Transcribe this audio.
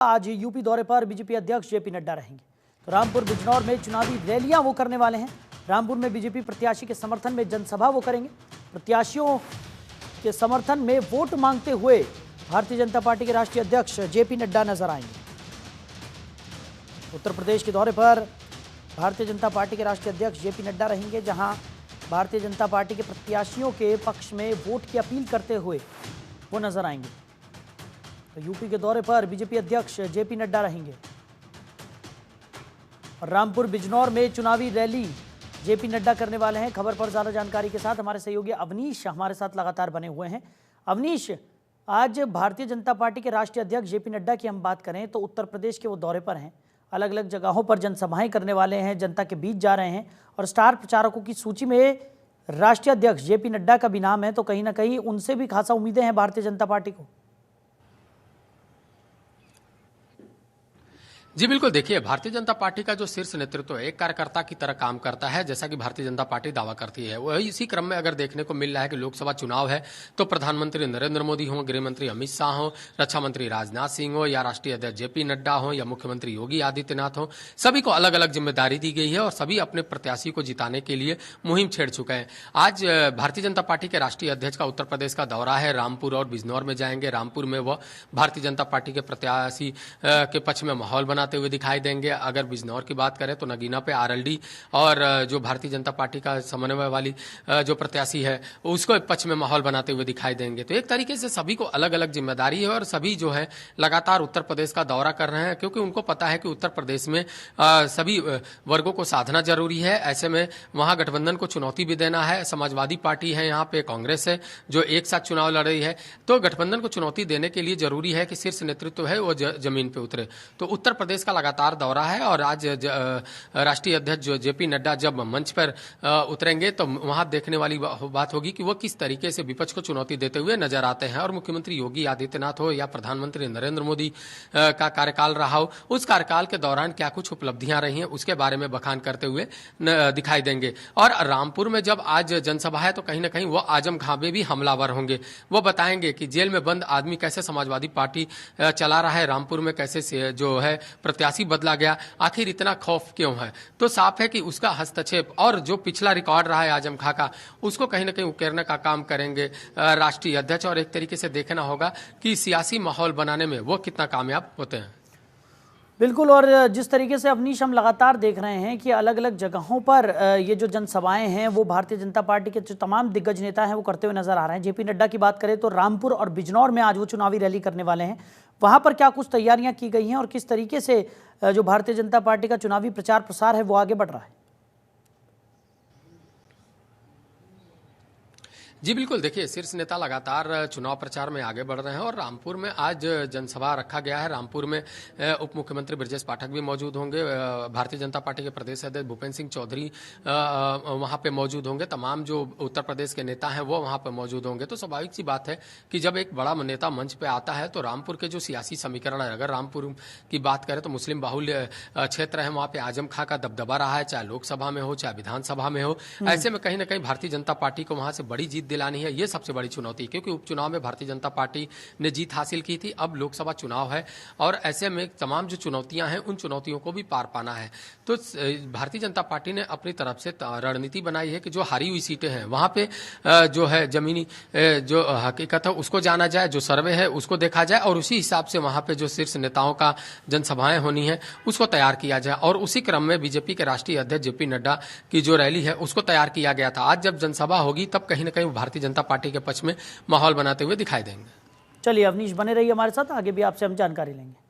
आज यूपी दौरे पर बीजेपी अध्यक्ष जेपी नड्डा रहेंगे। तो रामपुर बिजनौर में चुनावी रैलियां वो करने वाले हैं। रामपुर में बीजेपी प्रत्याशी के समर्थन में जनसभा वो करेंगे। प्रत्याशियों के समर्थन में वोट मांगते हुए भारतीय जनता पार्टी के राष्ट्रीय अध्यक्ष जेपी नड्डा नजर आएंगे। उत्तर प्रदेश के दौरे पर भारतीय जनता पार्टी के राष्ट्रीय अध्यक्ष जेपी नड्डा रहेंगे, जहां भारतीय जनता पार्टी के प्रत्याशियों के पक्ष में वोट की अपील करते हुए वो नजर आएंगे। तो यूपी के दौरे पर बीजेपी अध्यक्ष जेपी नड्डा रहेंगे। रामपुर बिजनौर में चुनावी रैली जेपी नड्डा करने वाले हैं। खबर पर ज्यादा जानकारी के साथ हमारे सहयोगी अवनीश हमारे साथ लगातार बने हुए हैं। अवनीश, आज भारतीय जनता पार्टी के राष्ट्रीय अध्यक्ष जेपी नड्डा की हम बात करें तो उत्तर प्रदेश के वो दौरे पर हैं, अलग अलग जगहों पर जनसभाएं करने वाले हैं, जनता के बीच जा रहे हैं और स्टार प्रचारकों की सूची में राष्ट्रीय अध्यक्ष जेपी नड्डा का भी नाम है। तो कहीं ना कहीं उनसे भी खासा उम्मीदें हैं भारतीय जनता पार्टी को। जी बिल्कुल, देखिए भारतीय जनता पार्टी का जो शीर्ष नेतृत्व एक कार्यकर्ता की तरह काम करता है, जैसा कि भारतीय जनता पार्टी दावा करती है। वही इसी क्रम में अगर देखने को मिल रहा है कि लोकसभा चुनाव है तो प्रधानमंत्री नरेंद्र मोदी हो, गृह मंत्री अमित शाह हो, रक्षा मंत्री राजनाथ सिंह हो या राष्ट्रीय अध्यक्ष जेपी नड्डा हो या मुख्यमंत्री योगी आदित्यनाथ हो, सभी को अलग अलग जिम्मेदारी दी गई है और सभी अपने प्रत्याशी को जिताने के लिए मुहिम छेड़ चुके हैं। आज भारतीय जनता पार्टी के राष्ट्रीय अध्यक्ष का उत्तर प्रदेश का दौरा है। रामपुर और बिजनौर में जाएंगे। रामपुर में वह भारतीय जनता पार्टी के प्रत्याशी के पक्ष में माहौल बनाते हुए दिखाई देंगे। अगर बिजनौर की बात करें तो नगीना पे आरएलडी और जो भारतीय जनता पार्टी का समन्वय वाली जो प्रत्याशी है उसको पक्ष में माहौल बनाते हुए दिखाई देंगे। तो एक तरीके से सभी को अलग अलग जिम्मेदारी है और सभी जो है लगातार उत्तर प्रदेश का दौरा कर रहे हैं, क्योंकि उनको पता है कि उत्तर प्रदेश में सभी वर्गों को साधना जरूरी है। ऐसे में वहां गठबंधन को चुनौती भी देना है। समाजवादी पार्टी है, यहाँ पे कांग्रेस है जो एक साथ चुनाव लड़ रही है। तो गठबंधन को चुनौती देने के लिए जरूरी है कि शीर्ष नेतृत्व है वो जमीन पे उतरे। तो उत्तर प्रदेश का लगातार दौरा है और आज राष्ट्रीय अध्यक्ष जो जेपी नड्डा जब मंच पर उतरेंगे तो वहां देखने वाली बात होगी कि वो किस तरीके से विपक्ष को चुनौती देते हुए नजर आते हैं। और मुख्यमंत्री योगी आदित्यनाथ हो या प्रधानमंत्री नरेंद्र मोदी का कार्यकाल रहा हो, उस कार्यकाल के दौरान क्या कुछ उपलब्धियां रही हैं उसके बारे में बखान करते हुए दिखाई देंगे। और रामपुर में जब आज जनसभा है तो कहीं ना कहीं वो आजम खां में भी हमलावर होंगे। वो बताएंगे कि जेल में बंद आदमी कैसे समाजवादी पार्टी चला रहा है, रामपुर में कैसे जो है प्रत्याशी बदला गया, आखिर इतना खौफ क्यों है। तो साफ है कि उसका हस्तक्षेप और जो पिछला रिकॉर्ड रहा है आजम खां का, उसको कहीं ना कहीं उकेरने का काम करेंगे राष्ट्रीय अध्यक्ष। और एक तरीके से देखना होगा कि सियासी माहौल बनाने में वो कितना कामयाब होते हैं। बिल्कुल, और जिस तरीके से अवनीश हम लगातार देख रहे हैं कि अलग अलग जगहों पर ये जो जनसभाएं हैं वो भारतीय जनता पार्टी के जो तमाम दिग्गज नेता हैं वो करते हुए नजर आ रहे हैं। जेपी नड्डा की बात करें तो रामपुर और बिजनौर में आज वो चुनावी रैली करने वाले हैं। वहां पर क्या कुछ तैयारियां की गई हैं और किस तरीके से जो भारतीय जनता पार्टी का चुनावी प्रचार प्रसार है वो आगे बढ़ रहा है? जी बिल्कुल, देखिए शीर्ष नेता लगातार चुनाव प्रचार में आगे बढ़ रहे हैं और रामपुर में आज जनसभा रखा गया है। रामपुर में उप मुख्यमंत्री ब्रजेश पाठक भी मौजूद होंगे, भारतीय जनता पार्टी के प्रदेश अध्यक्ष भूपेंद्र सिंह चौधरी वहां पे मौजूद होंगे, तमाम जो उत्तर प्रदेश के नेता हैं वो वहां पे मौजूद होंगे। तो स्वाभाविक सी बात है कि जब एक बड़ा नेता मंच पे आता है तो रामपुर के जो सियासी समीकरण है, अगर रामपुर की बात करें तो मुस्लिम बाहुल्य क्षेत्र है, वहां पे आजम खां का दबदबा रहा है, चाहे लोकसभा में हो चाहे विधानसभा में हो। ऐसे में कहीं ना कहीं भारतीय जनता पार्टी को वहां से बड़ी जीत दिलानी है, ये सबसे बड़ी चुनौती, क्योंकि उपचुनाव में भारतीय जनता पार्टी ने जीत हासिल की थी। अब लोकसभा चुनाव है और ऐसे में तमाम जो चुनौतियां हैं उन चुनौतियों को भी पार पाना है। तो भारतीय जनता पार्टी ने अपनी तरफ से रणनीति बनाई है कि जो हारी हुई सीटें हैं वहां पे जो है जमीनी जो हकीकत है उसको जाना जाए, जो सर्वे है उसको देखा जाए और उसी हिसाब से वहां पे जो शीर्ष नेताओं का जनसभाएं होनी है उसको तैयार किया जाए। और उसी क्रम में बीजेपी के राष्ट्रीय अध्यक्ष जेपी नड्डा की जो रैली है उसको तैयार किया गया था। आज जब जनसभा होगी तब कहीं ना कहीं भारतीय जनता पार्टी के पक्ष में माहौल बनाते हुए दिखाई देंगे। चलिए अवनीश, बने रहिए हमारे साथ, आगे भी आपसे हम जानकारी लेंगे।